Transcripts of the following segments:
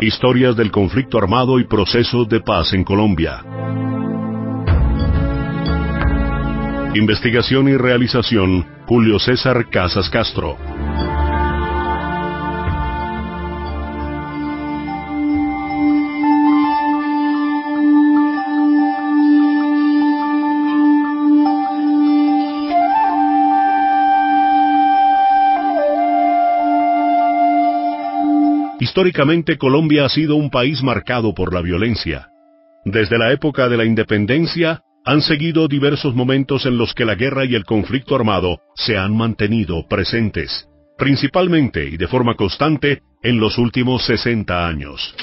Historias del conflicto armado y procesos de paz en Colombia. Investigación y realización, Julio César Casas Castro. Históricamente, Colombia ha sido un país marcado por la violencia. Desde la época de la independencia, han seguido diversos momentos en los que la guerra y el conflicto armado se han mantenido presentes, principalmente y de forma constante en los últimos 60 años.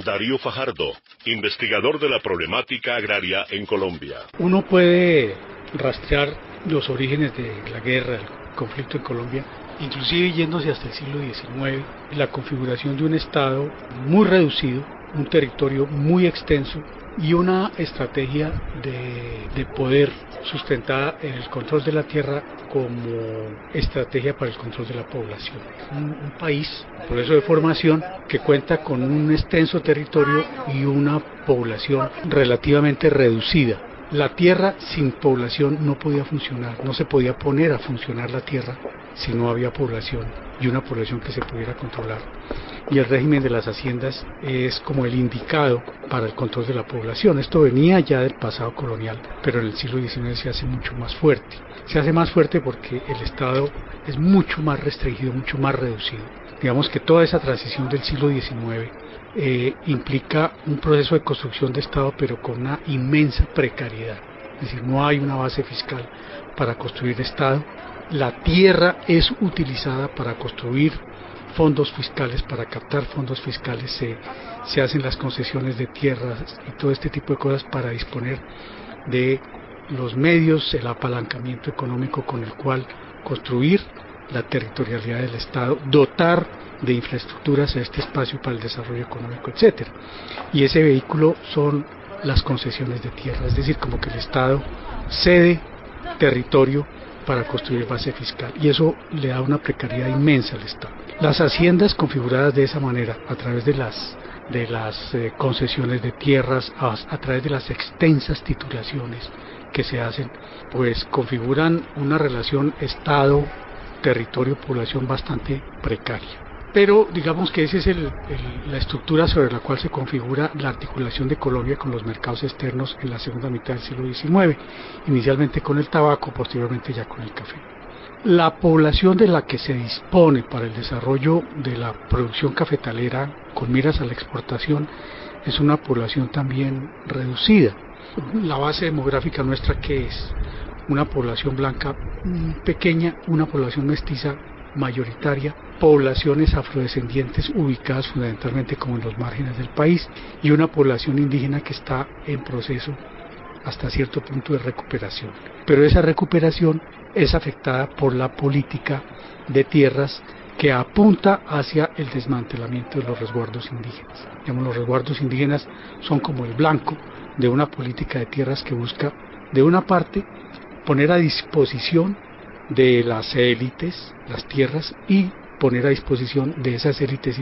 Darío Fajardo, investigador de la problemática agraria en Colombia. Uno puede rastrear los orígenes de la guerra, el conflicto en Colombia, inclusive yéndose hasta el siglo XIX, la configuración de un Estado muy reducido, un territorio muy extenso y una estrategia de poder sustentada en el control de la tierra como estrategia para el control de la población. Un país, un proceso de formación que cuenta con un extenso territorio y una población relativamente reducida. La tierra sin población no podía funcionar, no se podía poner a funcionar la tierra si no había población y una población que se pudiera controlar. Y el régimen de las haciendas es como el indicado para el control de la población. Esto venía ya del pasado colonial, pero en el siglo XIX se hace mucho más fuerte. Se hace más fuerte porque el Estado es mucho más restringido, mucho más reducido. Digamos que toda esa transición del siglo XIX implica un proceso de construcción de Estado, pero con una inmensa precariedad. Es decir, no hay una base fiscal para construir Estado. La tierra es utilizada para construir fondos fiscales, para captar fondos fiscales, se hacen las concesiones de tierras y todo este tipo de cosas para disponer de los medios, el apalancamiento económico con el cual construir la territorialidad del Estado, dotar de infraestructuras a este espacio para el desarrollo económico, etcétera. Y ese vehículo son las concesiones de tierra, es decir, como que el Estado cede territorio para construir base fiscal, y eso le da una precariedad inmensa al Estado. Las haciendas configuradas de esa manera, a través de las concesiones de tierras, a través de las extensas titulaciones que se hacen, pues configuran una relación Estado, territorio, población bastante precaria. Pero digamos que esa es la estructura sobre la cual se configura la articulación de Colombia con los mercados externos en la segunda mitad del siglo XIX, inicialmente con el tabaco, posteriormente ya con el café. La población de la que se dispone para el desarrollo de la producción cafetalera con miras a la exportación es una población también reducida. La base demográfica nuestra, ¿qué es? Una población blanca pequeña, una población mestiza mayoritaria, poblaciones afrodescendientes ubicadas fundamentalmente como en los márgenes del país y una población indígena que está en proceso hasta cierto punto de recuperación. Pero esa recuperación es afectada por la política de tierras que apunta hacia el desmantelamiento de los resguardos indígenas. Digamos, los resguardos indígenas son como el blanco de una política de tierras que busca, de una parte, poner a disposición de las élites las tierras y poner a disposición de esas élites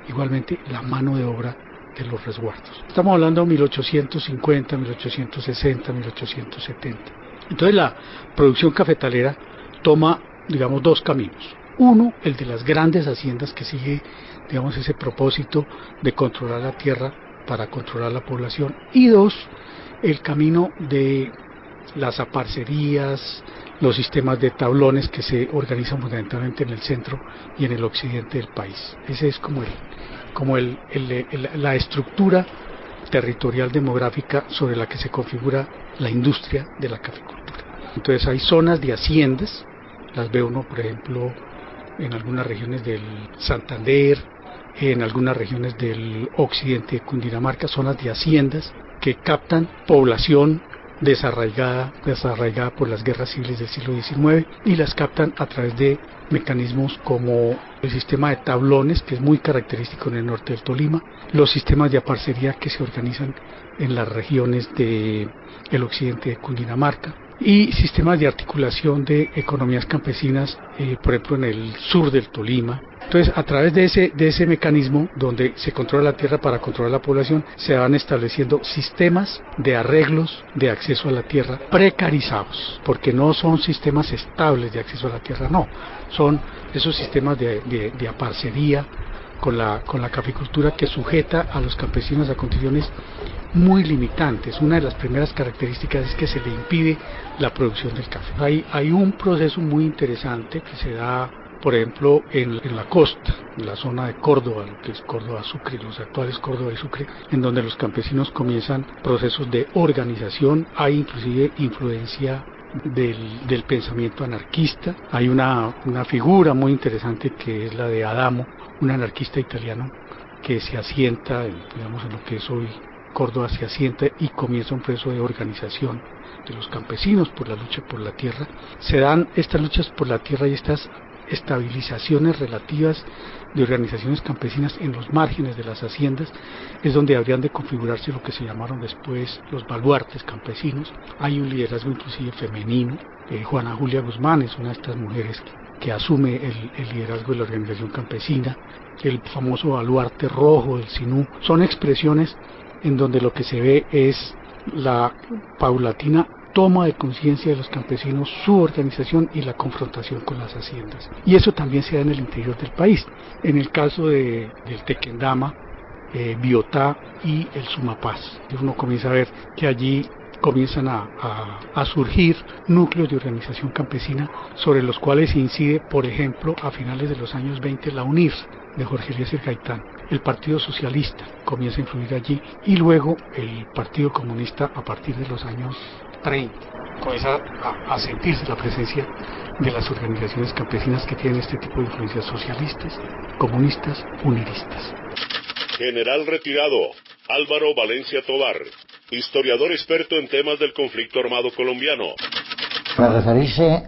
igualmente la mano de obra de los resguardos. Estamos hablando de 1850, 1860, 1870. Entonces la producción cafetalera toma, digamos, dos caminos. Uno, el de las grandes haciendas, que sigue, digamos, ese propósito de controlar la tierra para controlar la población. Y dos, el camino de las aparcerías, los sistemas de tablones que se organizan fundamentalmente en el centro y en el occidente del país. Ese es como la estructura territorial demográfica sobre la que se configura la industria de la caficultura. Entonces hay zonas de haciendas, las ve uno por ejemplo en algunas regiones del Santander, en algunas regiones del occidente de Cundinamarca, zonas de haciendas que captan población desarraigada por las guerras civiles del siglo XIX y las captan a través de mecanismos como el sistema de tablones, que es muy característico en el norte del Tolima, los sistemas de aparcería que se organizan en las regiones del occidente de Cundinamarca, y sistemas de articulación de economías campesinas, por ejemplo en el sur del Tolima, Entonces, a través de ese mecanismo donde se controla la tierra para controlar la población, se van estableciendo sistemas de arreglos de acceso a la tierra precarizados, porque no son sistemas estables de acceso a la tierra, no, son esos sistemas de aparcería con la caficultura, que sujeta a los campesinos a condiciones muy limitantes. Una de las primeras características es que se le impide la producción del café. Hay un proceso muy interesante que se da, por ejemplo, en la costa, en la zona de Córdoba, lo que es Córdoba Sucre, los actuales Córdoba y Sucre, en donde los campesinos comienzan procesos de organización. Hay inclusive influencia del pensamiento anarquista. Hay una figura muy interesante que es la de Adamo, un anarquista italiano que se asienta, digamos, en lo que es hoy Córdoba, se asienta y comienza un proceso de organización de los campesinos por la lucha por la tierra. Se dan estas luchas por la tierra y estas estabilizaciones relativas de organizaciones campesinas en los márgenes de las haciendas, es donde habrían de configurarse lo que se llamaron después los baluartes campesinos. Hay un liderazgo inclusive femenino. Juana Julia Guzmán es una de estas mujeres que asume el liderazgo de la organización campesina. El famoso baluarte rojo del Sinú son expresiones en donde lo que se ve es la paulatina toma de conciencia de los campesinos, su organización y la confrontación con las haciendas. Y eso también se da en el interior del país. En el caso del Tequendama, Biotá y el Sumapaz, uno comienza a ver que allí comienzan a surgir núcleos de organización campesina sobre los cuales incide, por ejemplo, a finales de los años 20, la UNIR de Jorge Eliezer Gaitán. El Partido Socialista comienza a influir allí y luego el Partido Comunista a partir de los años 30. Comienza a sentirse la presencia de las organizaciones campesinas que tienen este tipo de influencias socialistas, comunistas, uniristas. General retirado Álvaro Valencia Tovar, historiador experto en temas del conflicto armado colombiano. Para referirse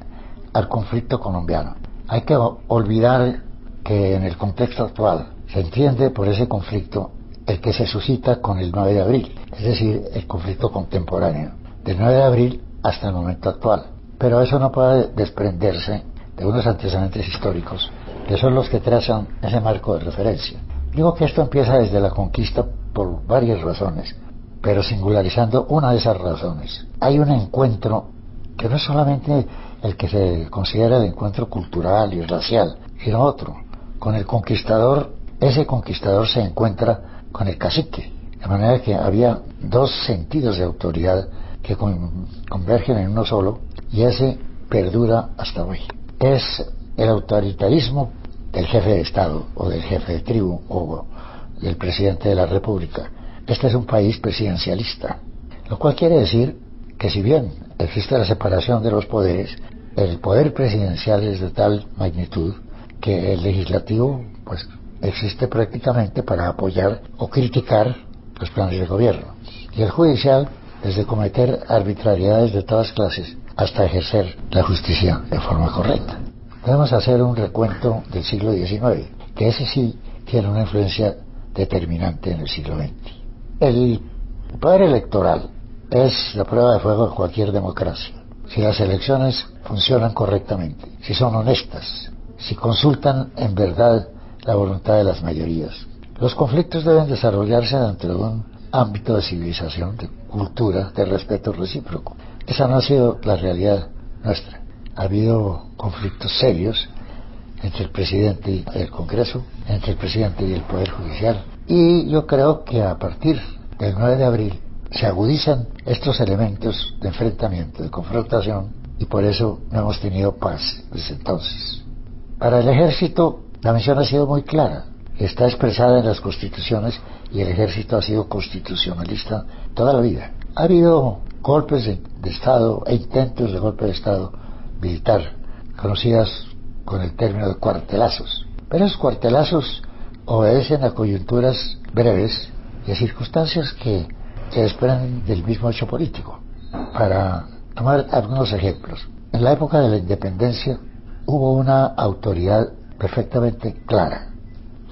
al conflicto colombiano, hay que olvidar que en el contexto actual se entiende por ese conflicto el que se suscita con el 9 de abril, es decir, el conflicto contemporáneo, del 9 de abril hasta el momento actual. Pero eso no puede desprenderse de unos antecedentes históricos, que son los que trazan ese marco de referencia. Digo que esto empieza desde la conquista por varias razones, pero singularizando una de esas razones. Hay un encuentro que no es solamente el que se considera el encuentro cultural y racial, sino otro. Con el conquistador, ese conquistador se encuentra con el cacique, de manera que había dos sentidos de autoridad que convergen en uno solo, y ese perdura hasta hoy. Es el autoritarismo del jefe de Estado, o del jefe de tribu, o del presidente de la República. Este es un país presidencialista, lo cual quiere decir que si bien existe la separación de los poderes, el poder presidencial es de tal magnitud que el legislativo pues existe prácticamente para apoyar o criticar los planes del gobierno, y el judicial desde cometer arbitrariedades de todas clases hasta ejercer la justicia de forma correcta. Podemos hacer un recuento del siglo XIX, que ese sí tiene una influencia determinante en el siglo XX. El poder electoral es la prueba de fuego de cualquier democracia. Si las elecciones funcionan correctamente, si son honestas, si consultan en verdad la voluntad de las mayorías. Los conflictos deben desarrollarse dentro de un ámbito de civilización, de cultura, de respeto recíproco. Esa no ha sido la realidad nuestra. Ha habido conflictos serios entre el presidente y el Congreso, entre el presidente y el Poder Judicial. Y yo creo que a partir del 9 de abril se agudizan estos elementos de enfrentamiento, de confrontación, y por eso no hemos tenido paz desde entonces. Para el ejército, la misión ha sido muy clara. Está expresada en las constituciones y el ejército ha sido constitucionalista toda la vida. Ha habido golpes de Estado e intentos de golpe de Estado militar, conocidas con el término de cuartelazos. Pero esos cuartelazos obedecen a coyunturas breves y a circunstancias que se desprenden del mismo hecho político. Para tomar algunos ejemplos, en la época de la independencia hubo una autoridad perfectamente clara.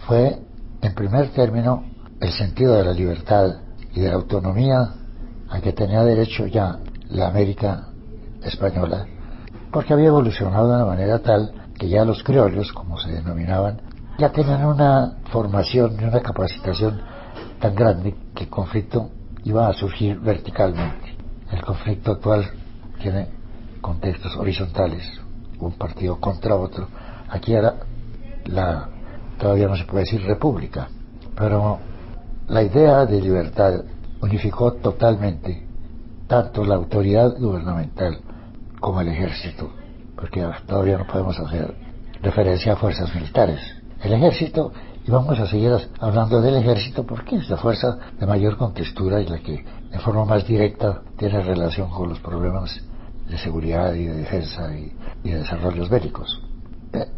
Fue, en primer término, el sentido de la libertad y de la autonomía a que tenía derecho ya la América española, porque había evolucionado de una manera tal que ya los criollos, como se denominaban, ya tenían una formación y una capacitación tan grande que el conflicto iba a surgir verticalmente. El conflicto actual tiene contextos horizontales, un partido contra otro. Aquí era todavía no se puede decir república, pero la idea de libertad unificó totalmente tanto la autoridad gubernamental como el ejército, porque todavía no podemos hacer referencia a fuerzas militares. El ejército, y vamos a seguir hablando del ejército porque es la fuerza de mayor contextura y la que en forma más directa tiene relación con los problemas de seguridad y de defensa y de desarrollos bélicos.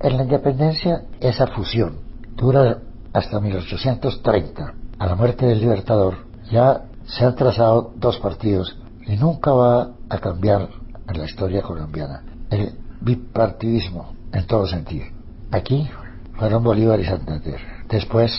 En la independencia esa fusión dura hasta 1830. A la muerte del Libertador ya se han trazado dos partidos y nunca va a cambiar en la historia colombiana el bipartidismo en todo sentido. Aquí fueron Bolívar y Santander. Después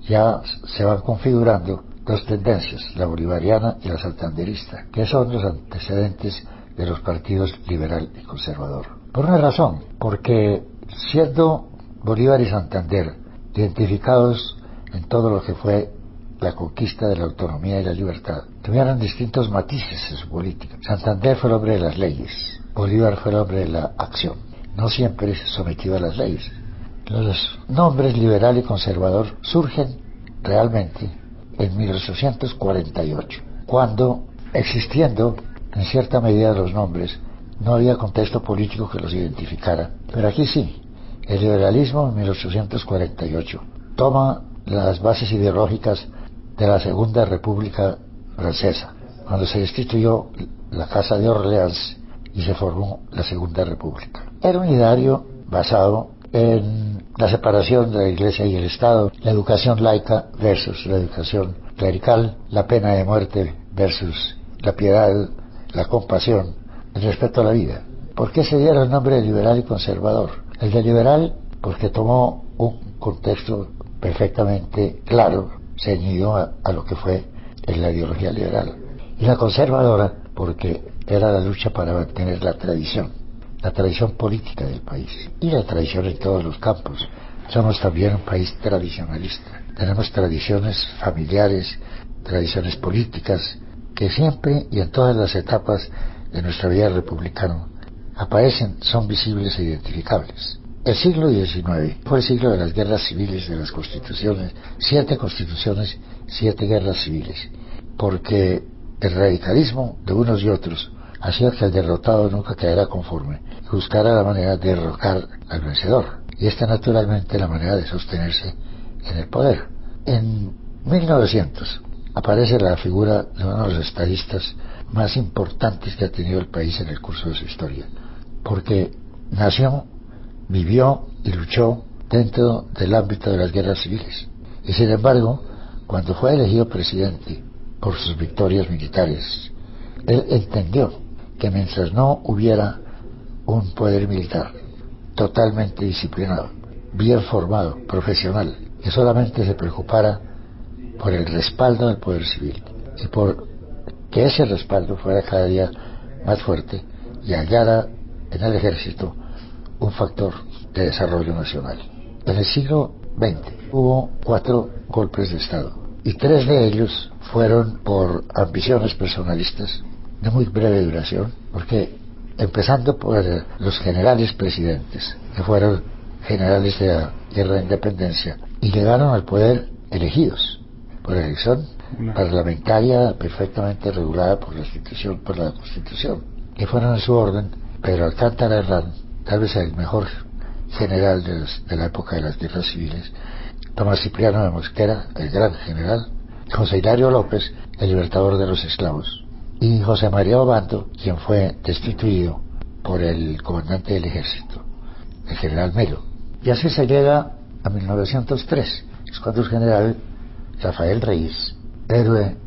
ya se van configurando dos tendencias, la bolivariana y la santanderista, que son los antecedentes de los partidos liberal y conservador. Por una razón, porque siendo Bolívar y Santander identificados en todo lo que fue la conquista de la autonomía y la libertad, tuvieron distintos matices en su política. Santander fue el hombre de las leyes, Bolívar fue el hombre de la acción, no siempre sometido a las leyes. Los nombres liberal y conservador surgen realmente en 1848, cuando, existiendo en cierta medida los nombres, no había contexto político que los identificara. Pero aquí sí, el liberalismo en 1848 toma las bases ideológicas de la Segunda República Francesa, cuando se instituyó la Casa de Orleans y se formó la Segunda República. Era un ideario basado en la separación de la Iglesia y el Estado, la educación laica versus la educación clerical, la pena de muerte versus la piedad, la compasión, el respeto a la vida. ¿Por qué se diera el nombre de liberal y conservador? El de liberal porque tomó un contexto perfectamente claro, ceñido a lo que fue en la ideología liberal. Y la conservadora porque era la lucha para mantener la tradición política del país y la tradición en todos los campos. Somos también un país tradicionalista. Tenemos tradiciones familiares, tradiciones políticas que siempre y en todas las etapas de nuestra vida republicana aparecen, son visibles e identificables. El siglo XIX fue el siglo de las guerras civiles, de las constituciones, 7 constituciones, 7 guerras civiles, porque el radicalismo de unos y otros hacía que el derrotado nunca quedara conforme y buscara la manera de derrocar al vencedor, y esta naturalmente la manera de sostenerse en el poder. En 1900 aparece la figura de uno de los estadistas más importantes que ha tenido el país en el curso de su historia, porque nació, vivió y luchó dentro del ámbito de las guerras civiles, y sin embargo, cuando fue elegido presidente por sus victorias militares, él entendió que mientras no hubiera un poder militar totalmente disciplinado, bien formado, profesional, que solamente se preocupara por el respaldo del poder civil y por que ese respaldo fuera cada día más fuerte y hallara en el ejército un factor de desarrollo nacional. En el siglo XX hubo 4 golpes de Estado y 3 de ellos fueron por ambiciones personalistas de muy breve duración, porque empezando por los generales presidentes, que fueron generales de la Guerra de Independencia, y llegaron al poder elegidos por elección parlamentaria perfectamente regulada por la Constitución, que fueron en su orden Pedro Alcántara Herrán, tal vez el mejor general de la época de las guerras civiles, Tomás Cipriano de Mosquera, el gran general, José Hilario López, el libertador de los esclavos, y José María Obando, quien fue destituido por el comandante del ejército, el general Melo. Y así se llega a 1903, es cuando el general Rafael Reyes, héroe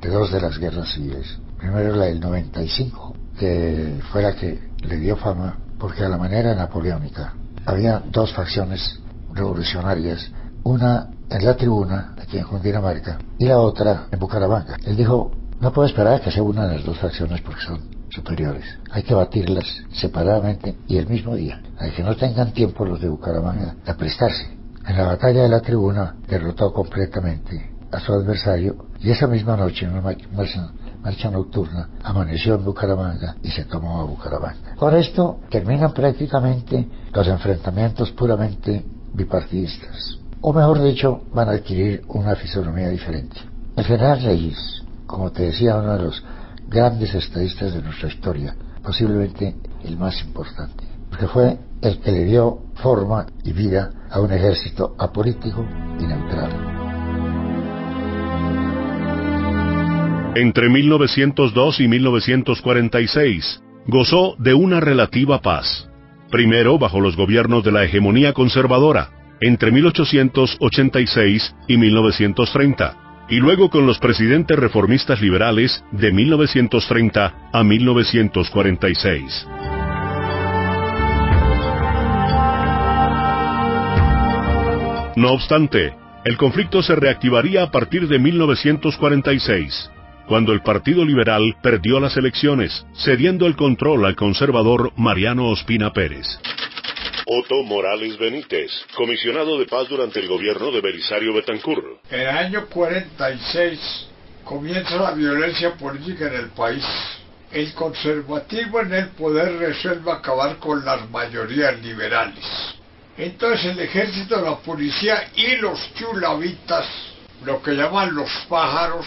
de 2 de las guerras civiles, primero la del 95, que fue la que le dio fama, porque a la manera napoleónica había 2 facciones revolucionarias, una en la tribuna, aquí en Cundinamarca, y la otra en Bucaramanga. Él dijo: no puedo esperar a que se unan las 2 facciones porque son superiores. Hay que batirlas separadamente y el mismo día. Hay que no tengan tiempo los de Bucaramanga a prestarse. En la batalla de la Tribuna derrotó completamente a su adversario y esa misma noche, en una marcha nocturna, amaneció en Bucaramanga y se tomó a Bucaramanga. Con esto terminan prácticamente los enfrentamientos puramente bipartidistas, o mejor dicho, van a adquirir una fisonomía diferente. El general Reyes, como te decía, uno de los grandes estadistas de nuestra historia, posiblemente el más importante, porque fue el que le dio forma y vida a un ejército apolítico y neutral. Entre 1902 y 1946 gozó de una relativa paz. Primero bajo los gobiernos de la hegemonía conservadora, entre 1886 y 1930, y luego con los presidentes reformistas liberales de 1930 a 1946. No obstante, el conflicto se reactivaría a partir de 1946, cuando el Partido Liberal perdió las elecciones, cediendo el control al conservador Mariano Ospina Pérez. Otto Morales Benítez, comisionado de paz durante el gobierno de Belisario Betancur. En el año 46 comienza la violencia política en el país. El conservatismo en el poder resuelve acabar con las mayorías liberales. Entonces el ejército, la policía y los chulavitas, lo que llaman los pájaros.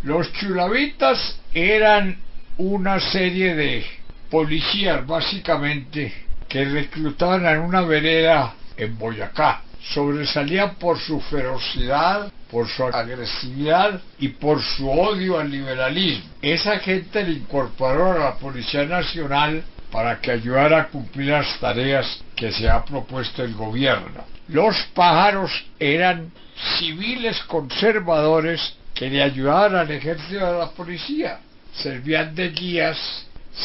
Los chulavitas eran una serie de policías, básicamente, que reclutaban en una vereda en Boyacá. Sobresalían por su ferocidad, por su agresividad y por su odio al liberalismo. Esa gente le incorporó a la Policía Nacional para que ayudara a cumplir las tareas que se ha propuesto el gobierno. Los pájaros eran civiles conservadores que le ayudaban al ejército y a la policía. Servían de guías,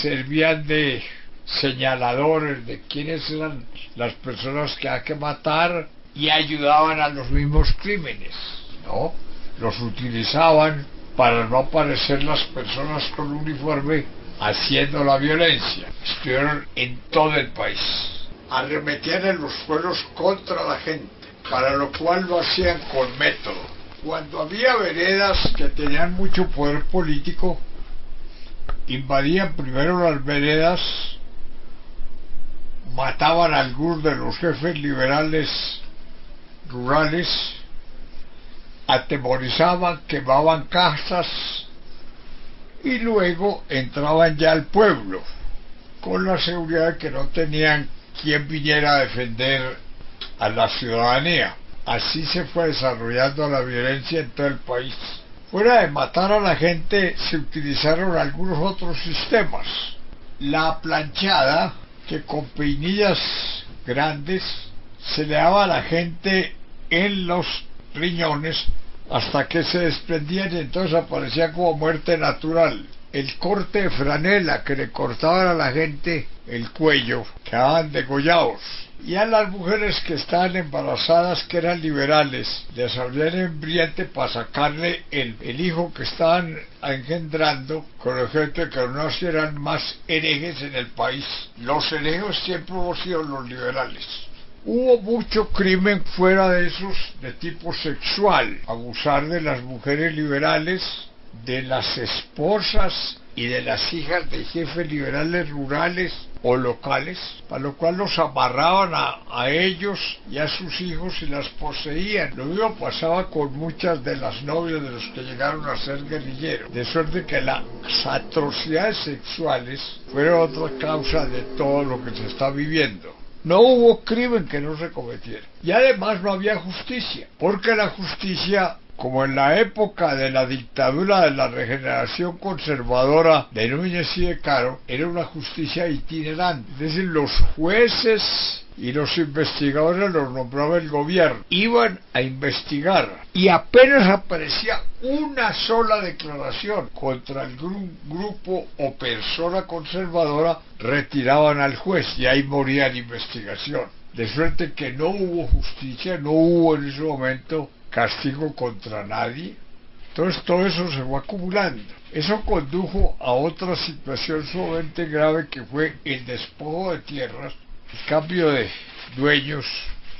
servían de señaladores de quiénes eran las personas que hay que matar y ayudaban a los mismos crímenes, ¿no? Los utilizaban para no aparecer las personas con uniforme haciendo la violencia. Estuvieron en todo el país. Arremetían en los pueblos contra la gente, para lo cual lo hacían con método. Cuando había veredas que tenían mucho poder político, invadían primero las veredas, mataban a algunos de los jefes liberales rurales, atemorizaban, quemaban casas y luego entraban ya al pueblo con la seguridad de que no tenían quien viniera a defender a la ciudadanía. Así se fue desarrollando la violencia en todo el país. Fuera de matar a la gente, se utilizaron algunos otros sistemas. La planchada, que con peinillas grandes se le daba a la gente en los riñones hasta que se desprendían y entonces aparecía como muerte natural. El corte de franela, que le cortaban a la gente el cuello, quedaban degollados. Y a las mujeres que estaban embarazadas, que eran liberales, les abrían embriente para sacarle el hijo que estaban engendrando, con el efecto de que no nacieran más herejes en el país. Los herejes siempre hemos sido los liberales. Hubo mucho crimen fuera de esos de tipo sexual, abusar de las mujeres liberales, de las esposas y de las hijas de jefes liberales rurales o locales, para lo cual los amarraban a ellos y a sus hijos y las poseían. Lo mismo pasaba con muchas de las novias de los que llegaron a ser guerrilleros, de suerte que las atrocidades sexuales fueron otra causa de todo lo que se está viviendo. No hubo crimen que no se cometiera. Y además no había justicia, porque la justicia, como en la época de la dictadura de la regeneración conservadora de Núñez y de Caro, era una justicia itinerante. Es decir, los jueces y los investigadores los nombraba el gobierno. Iban a investigar y apenas aparecía una sola declaración contra algún grupo o persona conservadora, retiraban al juez y ahí moría la investigación. De suerte que no hubo justicia, no hubo en ese momento castigo contra nadie. Entonces todo eso se fue acumulando. Eso condujo a otra situación sumamente grave, que fue el despojo de tierras, el cambio de dueños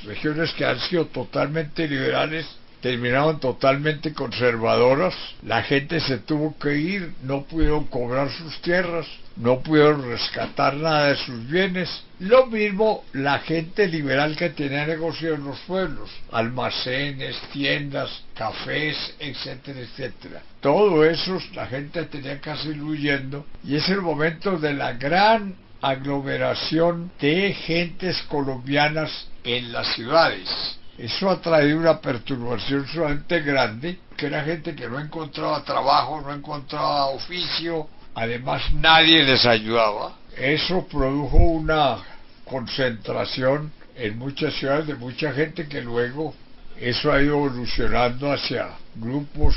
regiones que han sido totalmente liberales terminaron totalmente conservadoras. La gente se tuvo que ir, no pudieron cobrar sus tierras, no pudieron rescatar nada de sus bienes. Lo mismo la gente liberal que tenía negocio en los pueblos, almacenes, tiendas, cafés, etcétera, etcétera. Todo eso la gente tenía que ir huyendo, y es el momento de la gran aglomeración de gentes colombianas en las ciudades. Eso ha traído una perturbación sumamente grande, que era gente que no encontraba trabajo, no encontraba oficio, además nadie les ayudaba. Eso produjo una concentración en muchas ciudades de mucha gente, que luego eso ha ido evolucionando hacia grupos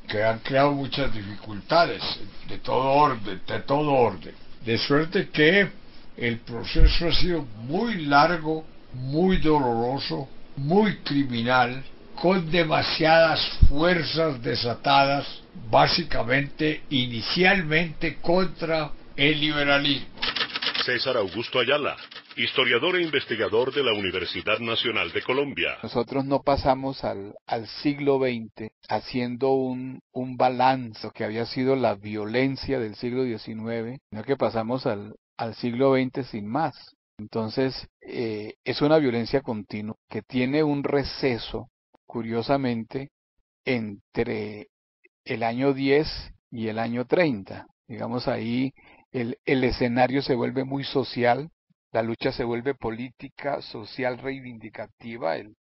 que han creado muchas dificultades de todo orden. De suerte que el proceso ha sido muy largo, muy doloroso, muy criminal, con demasiadas fuerzas desatadas, básicamente, inicialmente contra el liberalismo. César Augusto Ayala, historiador e investigador de la Universidad Nacional de Colombia. Nosotros no pasamos al siglo XX haciendo un balance que había sido la violencia del siglo XIX, sino que pasamos al siglo XX sin más. Entonces, es una violencia continua que tiene un receso, curiosamente, entre el año 10 y el año 30. Digamos, ahí el escenario se vuelve muy social, la lucha se vuelve política, social, reivindicativa, el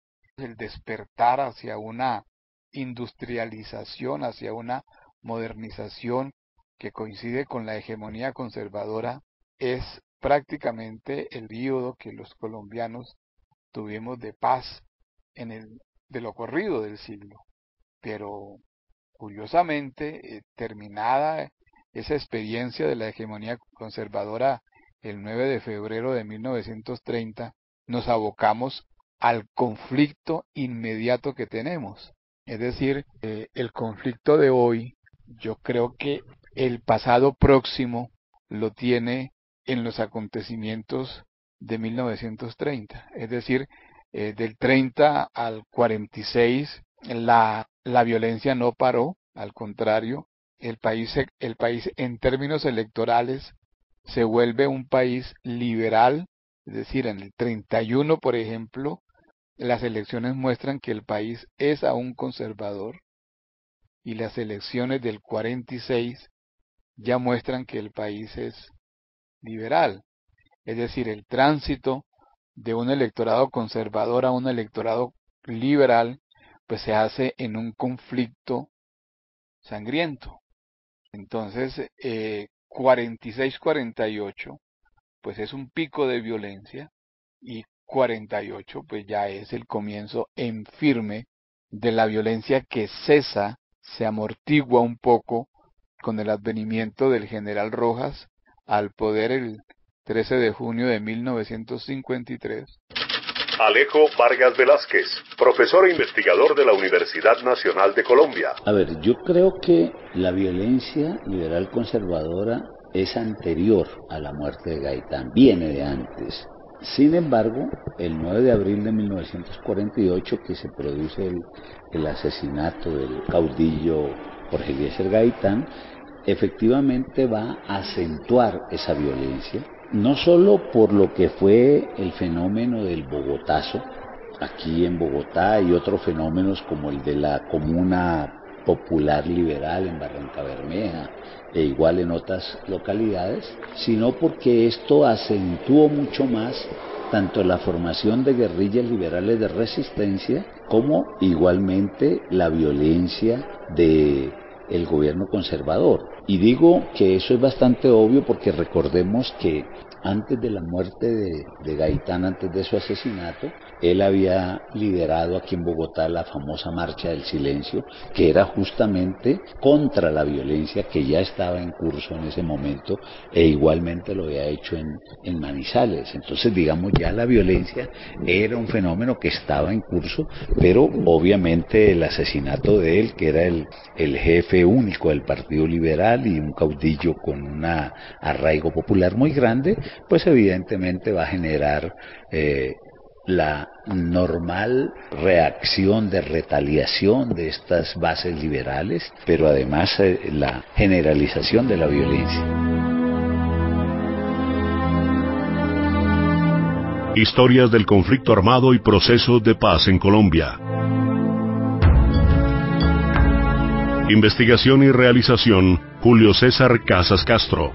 despertar hacia una industrialización, hacia una modernización que coincide con la hegemonía conservadora, es prácticamente el periodo que los colombianos tuvimos de paz de lo corrido del siglo. Pero curiosamente, terminada esa experiencia de la hegemonía conservadora el 9 de febrero de 1930, nos abocamos al conflicto inmediato que tenemos. Es decir, el conflicto de hoy, yo creo que el pasado próximo lo tiene en los acontecimientos de 1930. Es decir, del 30 al 46 la violencia no paró, al contrario, el país en términos electorales se vuelve un país liberal. Es decir, en el 31, por ejemplo, las elecciones muestran que el país es aún conservador, y las elecciones del 46 ya muestran que el país es liberal. Es decir, el tránsito de un electorado conservador a un electorado liberal pues se hace en un conflicto sangriento. Entonces, 46-48 pues es un pico de violencia, y 48 pues ya es el comienzo en firme de la violencia, que cesa, se amortigua un poco con el advenimiento del general Rojas al poder el 13 de junio de 1953. Alejo Vargas Velázquez, profesor e investigador de la Universidad Nacional de Colombia. A ver, yo creo que la violencia liberal conservadora es anterior a la muerte de Gaitán, viene de antes. Sin embargo, el 9 de abril de 1948, que se produce el asesinato del caudillo Jorge Eliezer Gaitán, efectivamente va a acentuar esa violencia, no solo por lo que fue el fenómeno del Bogotazo, aquí en Bogotá, y otros fenómenos como el de la Comuna Popular Liberal en Barranca Bermeja e igual en otras localidades, sino porque esto acentuó mucho más tanto la formación de guerrillas liberales de resistencia como igualmente la violencia de el gobierno conservador. Y digo que eso es bastante obvio porque recordemos que antes de la muerte de Gaitán, antes de su asesinato, él había liderado aquí en Bogotá la famosa Marcha del Silencio, que era justamente contra la violencia que ya estaba en curso en ese momento, e igualmente lo había hecho en Manizales. Entonces, digamos, ya la violencia era un fenómeno que estaba en curso, pero obviamente el asesinato de él, que era el jefe único del Partido Liberal y un caudillo con un arraigo popular muy grande, pues evidentemente va a generar la normal reacción de retaliación de estas bases liberales, pero además la generalización de la violencia. Historias del conflicto armado y procesos de paz en Colombia. Investigación y realización, Julio César Casas Castro.